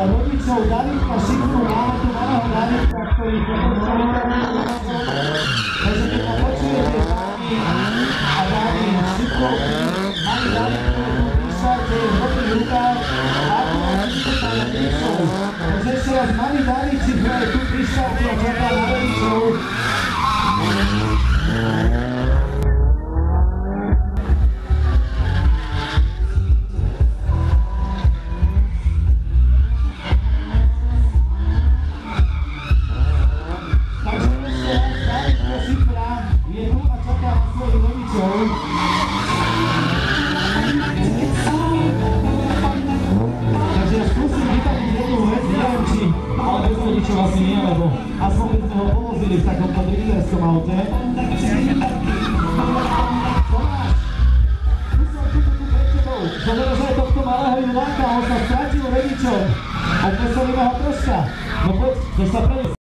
rodičov Davidka Šikru, máme tu malého Davidka, ktorý poprosili. Takže keď ma počujete páni a dámy Šikovky, malý Davidko je tu písať, že je v dobrých rukách a tu vidíte tam rodičov. Takže ešte raz malý David Šikru je tu písať a čaká na rodičov. Čo asi nie, lebo aspoň by sme ho položili v takomto driverskom aute. Tomáš, tu som tu pred tebou. Znamená, že je tohto malého Juláka, on sa strátil rodičov. Odveselíme ho troška. No poď, chceš sa prejsť.